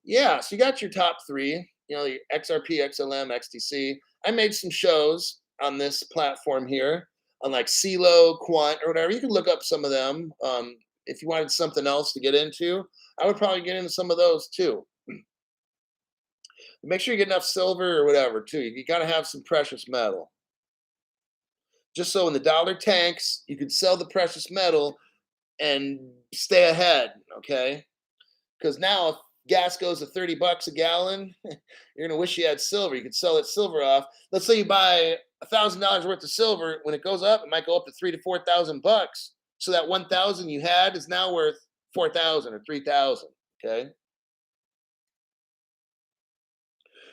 Yeah, so you got your top 3, your XRP, XLM, XTC. I made some shows on this platform here on like CeeLo, Quant, or whatever. You can look up some of them. If you wanted something else to get into, I would probably get into some of those too. Make sure you get enough silver or whatever too. You got to have some precious metal. Just so when the dollar tanks, you could sell the precious metal and stay ahead, okay? Because now if gas goes to $30 a gallon, you're gonna wish you had silver. You could sell that silver off. Let's say you buy $1,000 worth of silver. When it goes up, it might go up to 3 to 4 thousand bucks. So that 1,000 you had is now worth 4,000 or 3,000. Okay,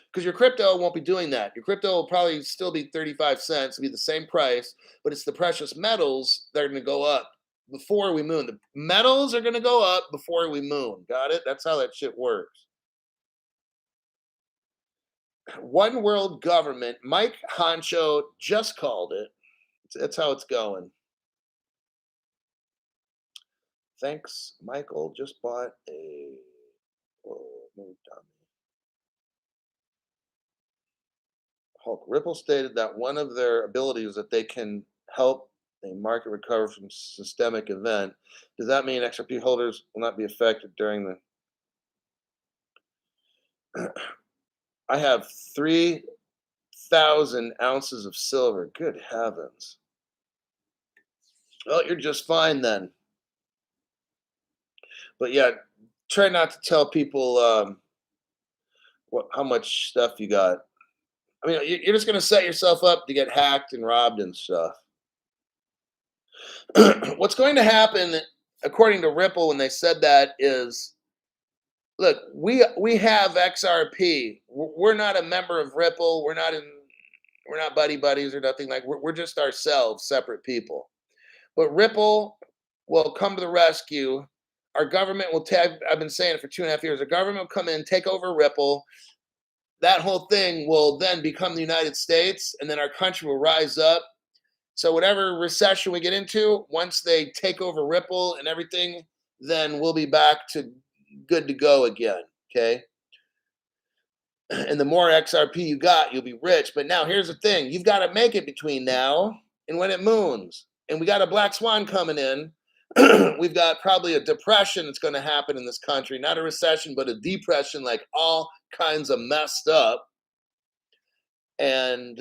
because your crypto won't be doing that. Your crypto will probably still be 35 cents, it'll be the same price, but it's the precious metals that are going to go up before we moon. The metals are going to go up before we moon. Got it? That's how that shit works. One world government. Mike Honcho just called it. That's how it's going. Thanks, Michael. Just bought a. Whoa, moved on. Hulk. Ripple stated that one of their abilities is that they can help a market recover from systemic event. Does that mean XRP holders will not be affected during the? I have 3,000 ounces of silver. Good heavens. Well, you're just fine then. But yeah, try not to tell people how much stuff you got. I mean, you're just going to set yourself up to get hacked and robbed and stuff. What's going to happen, according to Ripple, when they said that, is look, we have XRP. We're not a member of Ripple. We're not buddy buddies or nothing like. We're just ourselves, separate people. But Ripple will come to the rescue. Our government will take. I've been saying it for 2.5 years. Our government will come in, take over Ripple. That whole thing will then become the United States, and then our country will rise up. So whatever recession we get into, once they take over Ripple and everything, then we'll be back to good to go again. Okay. And the more XRP you got, you'll be rich. But now here's the thing: you've got to make it between now and when it moons. And we got a black swan coming in. We've got probably a depression that's going to happen in this country, not a recession, but a depression, like all kinds of messed up. And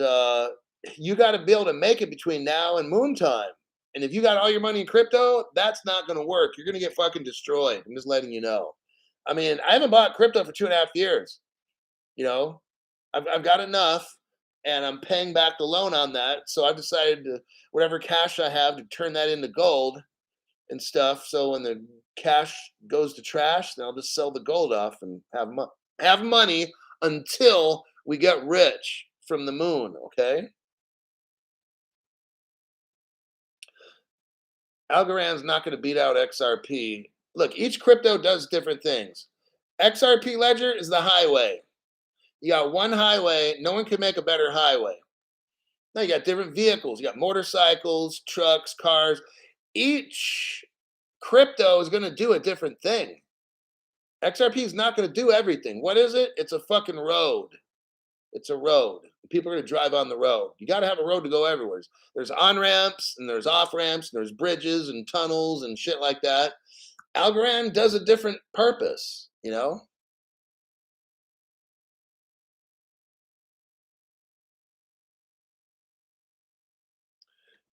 you got to be able to make it between now and moon time. And if you got all your money in crypto, that's not going to work. You're going to get fucking destroyed. I'm just letting you know. I mean, I haven't bought crypto for 2.5 years. You know, I've got enough, and I'm paying back the loan on that. So I've decided to whatever cash I have to turn that into gold and stuff. So when the cash goes to trash, then I'll just sell the gold off and have money until we get rich from the moon. Okay. Algorand's not going to beat out XRP. Look, each crypto does different things. XRP Ledger is the highway. You got one highway. No one can make a better highway. Now you got different vehicles. You got motorcycles, trucks, cars. Each crypto is going to do a different thing. XRP is not going to do everything. What is it? It's a fucking road. It's a road. People are going to drive on the road. You got to have a road to go everywhere. There's on ramps and there's off ramps and there's bridges and tunnels and shit like that. Algorand does a different purpose, you know?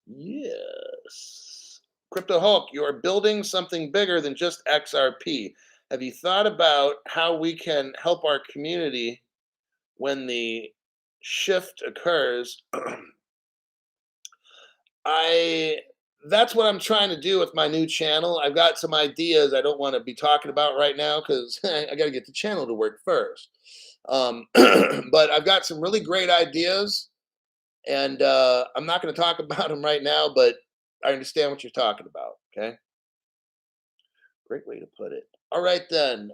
Yes. Crypto Hulk, you are building something bigger than just XRP. Have you thought about how we can help our community when the shift occurs? I That's what I'm trying to do with my new channel. I've got some ideas I don't want to be talking about right now because I got to get the channel to work first. But I've got some really great ideas, and I'm not going to talk about them right now, but I understand what you're talking about. Okay, great way to put it. All right then,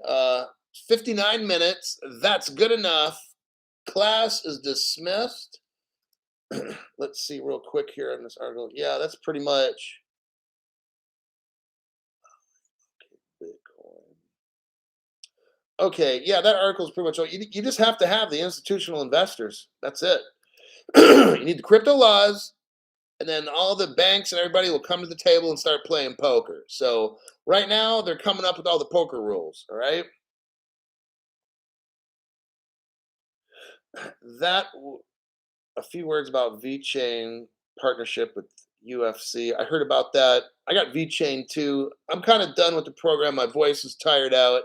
59 minutes. That's good enough. Class is dismissed. Let's see real quick here in this article. Yeah, that's pretty much Bitcoin. Okay, yeah, that article is pretty much all. You just have to have the institutional investors. That's it. You need the crypto laws, and then all the banks and everybody will come to the table and start playing poker. So right now they're coming up with all the poker rules. All right. That A few words about VeChain partnership with UFC. I heard about that. I got V Chain too. I'm kind of done with the program. My voice is tired out.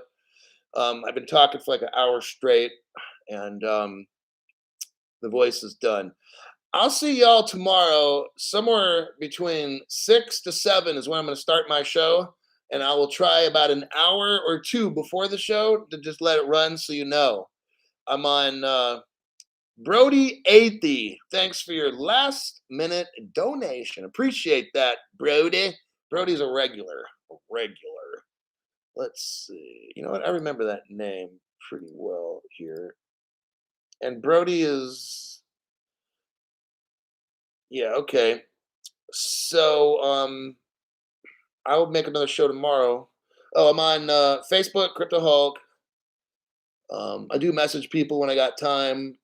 I've been talking for like an hour straight, and the voice is done. I'll see y'all tomorrow, somewhere between 6 to 7 is when I'm going to start my show. And I will try about an hour or two before the show to just let it run so you know. I'm on Brody Athey. Thanks for your last minute donation. Appreciate that, Brody. Brody's a regular. A regular. Let's see. You know what? I remember that name pretty well here. And Brody is, yeah, okay. So I will make another show tomorrow. Oh, I'm on Facebook, Crypto Hulk. I do message people when I got time.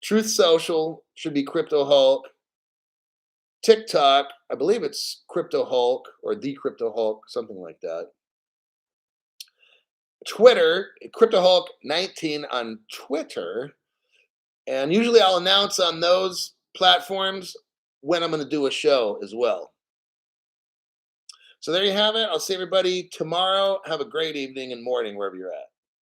Truth Social should be Crypto Hulk. TikTok, I believe it's Crypto Hulk or the Crypto Hulk, something like that. Twitter, Crypto Hulk 19 on Twitter. And usually I'll announce on those platforms when I'm going to do a show as well. So there you have it. I'll see everybody tomorrow. Have a great evening and morning wherever you're at.